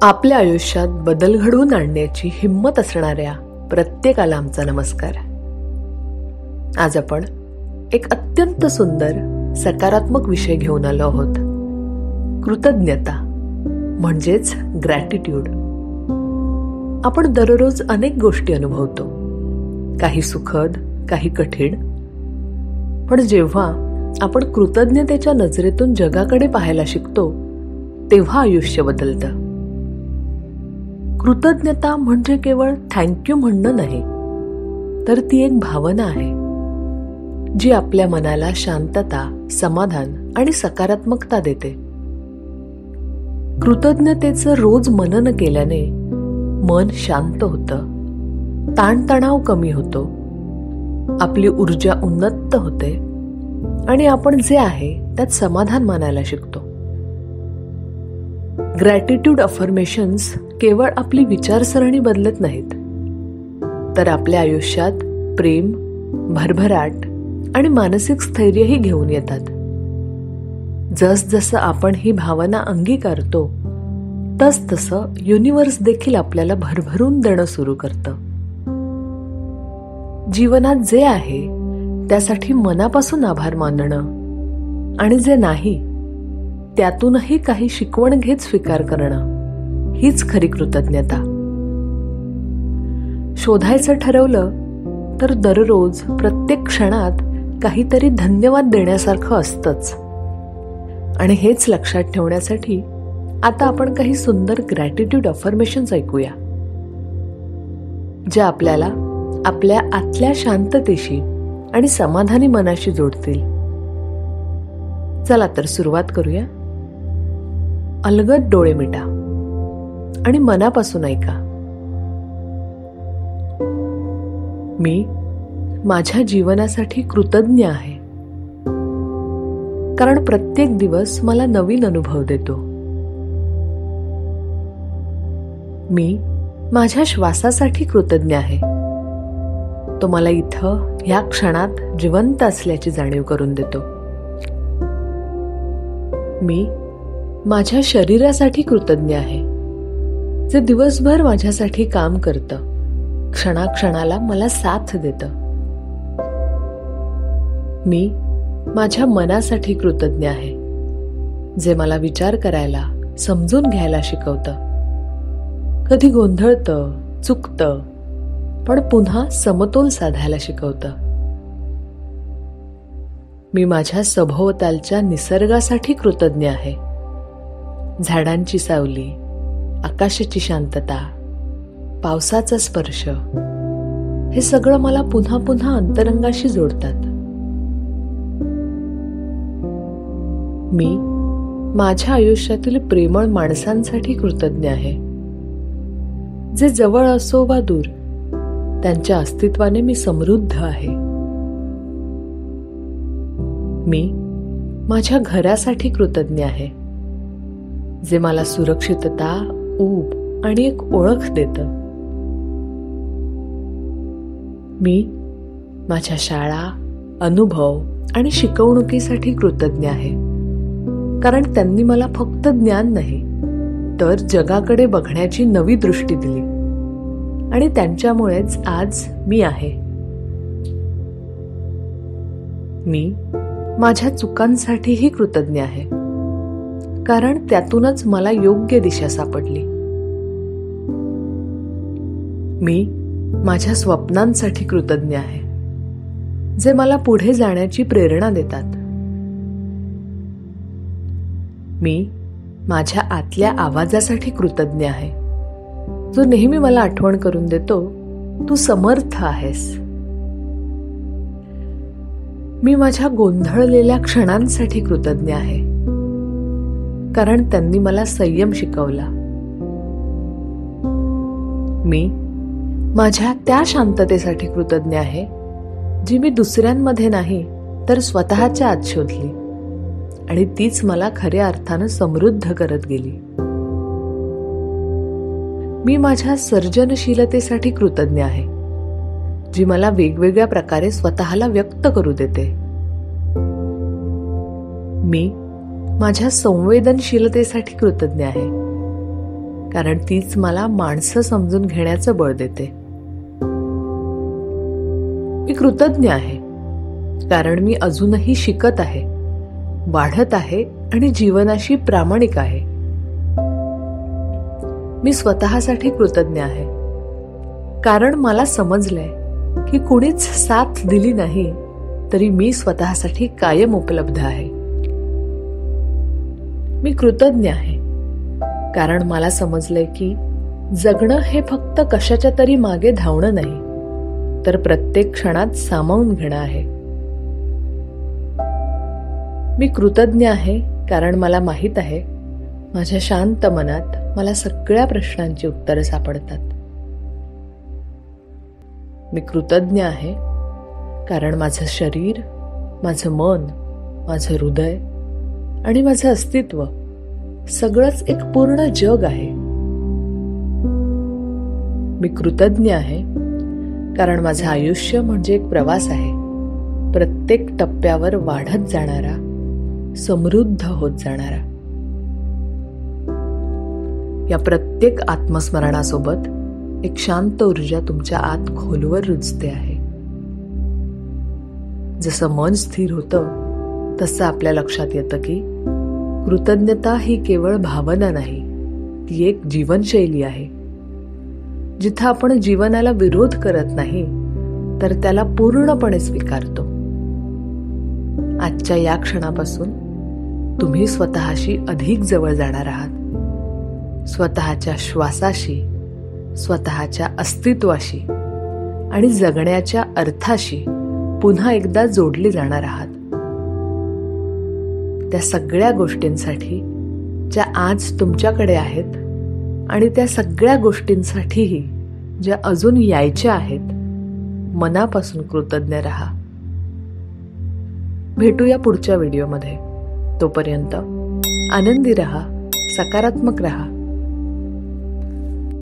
आपल्या आयुष्यात बदल घडवून आणण्याची हिंमत असणाऱ्या प्रत्येकाला आमचा नमस्कार. आज आपण एक अत्यंत सुंदर सकारात्मक विषय घेऊन आलो आहोत. कृतज्ञता म्हणजेच ग्रॅटिट्यूड. आपण दररोज अनेक गोष्टी अनुभवतो, काही सुखद, काही कठीण. पण जेव्हा आपण कृतज्ञतेच्या नजरेतून जगाकडे पाहायला शिकतो तेव्हा आयुष्य बदलतं. कृतज्ञता म्हणजे केवळ थँक्यू म्हणणं नाही, तर ती एक भावना आहे जी आपल्या मनाला शांतता, समाधान आणि सकारात्मकता देते. कृतज्ञतेचं रोज मनन केल्याने मन शांत होतं, ताणतणाव कमी होतो, आपली ऊर्जा उन्नत होते आणि आपण जे आहे त्यात समाधान मानायला शिकतो. ग्रॅटिट्यूड अफर्मेशन्स केवळ आपली विचारसरणी बदलत नाहीत, तर आपल्या आयुष्यात प्रेम, भरभराट आणि मानसिक स्थैर्यही घेऊन येतात. जसजसं आपण ही भावना अंगीकारतो तसतसं युनिव्हर्स देखील आपल्याला भरभरून देणं सुरू करतं. जीवनात जे आहे त्यासाठी मनापासून आभार मानणं आणि जे नाही त्यातूनही काही शिकवण घेत स्वीकार करणं हीच खरी कृतज्ञता. शोधायचं ठरवलं तर दररोज प्रत्येक क्षणात काहीतरी धन्यवाद देण्यासारखं असतंच. आणि हेच लक्षात ठेवण्यासाठी आता आपण काही सुंदर ग्रॅटिट्यूड अफर्मेशन्स ऐकूया, ज्या आपल्याला आपल्या आतल्या शांततेशी आणि समाधानी मनाशी जोडतील. चला तर सुरुवात करूया. अलगद डोळे मिटा आणि मनापासून ऐका. मी माझ्या जीवनासाठी कृतज्ञ आहे, कारण प्रत्येक दिवस मला नवीन अनुभव देतो. मी माझ्या श्वासासाठी कृतज्ञ आहे, तो मला इथं ह्या क्षणात जिवंत असल्याची जाणीव करून देतो. मी माझ्या शरीरासाठी कृतज्ञ आहे, जे दिवसभर माझ्यासाठी काम करतं, क्षणाक्षणाला मला साथ देतं. मी माझ्या मनासाठी कृतज्ञ आहे, जे मला विचार करायला, समजून घ्यायला शिकवतं. कधी गोंधळतं, चुकतं, पण पुन्हा समतोल साधायला शिकवतं. मी माझ्या सभोवतालच्या निसर्गासाठी कृतज्ञ आहे. झाडांची सावली, आकाशाची शांतता, पावसाचा स्पर्श, हे सगळं मला पुन्हा पुन्हा अंतरंगाशी जोडतात. मी माझ्या आयुष्यातील प्रेमळ माणसांसाठी कृतज्ञ आहे, जे जवळ असो वा दूर, त्यांच्या अस्तित्वाने मी समृद्ध आहे. मी माझ्या घरासाठी कृतज्ञ आहे, जे मला सुरक्षितता, ऊब आणि एक ओळख देतं. मी माझ्या शाळा, अनुभव आणि शिकवणुकीसाठी कृतज्ञ आहे, कारण त्यांनी मला फक्त ज्ञान नाही तर जगाकडे बघण्याची नवी दृष्टी दिली आणि त्यांच्यामुळेच आज मी आहे. मी माझ्या चुकांसाठीही कृतज्ञ आहे, कारण त्यातूनच मला योग्य दिशा सापडली. मी माझ्या स्वप्नांसाठी कृतज्ञ आहे, जे मला पुढे जाण्याची प्रेरणा देतात. मी माझ्या आतल्या आवाजासाठी कृतज्ञ आहे, जो नेहमी मला आठवण करून देतो, तू समर्थ आहेस. मी माझ्या गोंधळलेल्या क्षणांसाठी कृतज्ञ आहे, कारण त्यांनी मला संयम शिकवला. मी माझ्या त्या शांततेसाठी कृतज्ञ आहे, जी मी दुसऱ्यांमध्ये नाही तर स्वतःच्या आत शोधली आणि तीच मला खऱ्या अर्थानं समृद्ध करत गेली. मी माझ्या सर्जनशीलतेसाठी कृतज्ञ आहे, जी मला वेगवेगळ्या प्रकारे स्वतःला व्यक्त करू देते. मी माझ्या संवेदनशीलतेसाठी कृतज्ञ आहे, कारण तीच मला माणसं समजून घेण्याचं बळ देते. मी कृतज्ञ आहे कारण मी अजूनही शिकत आहे, वाढत आहे आणि जीवनाशी प्रामाणिक आहे. मी स्वतःसाठी कृतज्ञ आहे कारण मला समजलंय की कुणीच साथ दिली नाही तरी मी स्वतःसाठी कायम उपलब्ध आहे. मी कृतज्ञ आहे कारण मला समजलंय की जगणं हे फक्त कशाच्या तरी मागे धावणं नाही, तर प्रत्येक क्षणात सामावून घेणं आहे. मी कृतज्ञ आहे कारण मला माहित आहे माझ्या शांत मनात मला सगळ्या प्रश्नांची उत्तरं सापडतात. मी कृतज्ञ आहे कारण माझं शरीर, माझं मन, माझं हृदय आणि माझं अस्तित्व सगळंच एक पूर्ण जग आहे. मी कृतज्ञ आहे कारण माझं आयुष्य म्हणजे एक प्रवास आहे, प्रत्येक टप्प्यावर वाढत जाणारा, समृद्ध होत जाणारा. या प्रत्येक आत्मस्मरणासोबत एक शांत ऊर्जा तुमच्या आत खोलवर रुजते आहे. जसं मन स्थिर होतं तसं आपल्या लक्षात येतं की कृतज्ञता ही केवळ भावना नाही, ती एक जीवनशैली आहे. जिथं आपण जीवनाला विरोध करत नाही तर त्याला पूर्णपणे स्वीकारतो. आजच्या या क्षणापासून तुम्ही स्वतःशी अधिक जवळ जाणार आहात. स्वतःच्या श्वासाशी, स्वतःच्या अस्तित्वाशी आणि जगण्याच्या अर्थाशी पुन्हा एकदा जोडले जाणार आहात. त्या सगळ्या गोष्टींसाठी ज्या आज तुमच्याकडे आहेत आणि त्या सगळ्या गोष्टींसाठीही ज्या अजून यायच्या आहेत, मनापासून कृतज्ञ राहा. भेटूया पुढच्या व्हिडिओमध्ये. तोपर्यंत आनंदी राहा, सकारात्मक राहा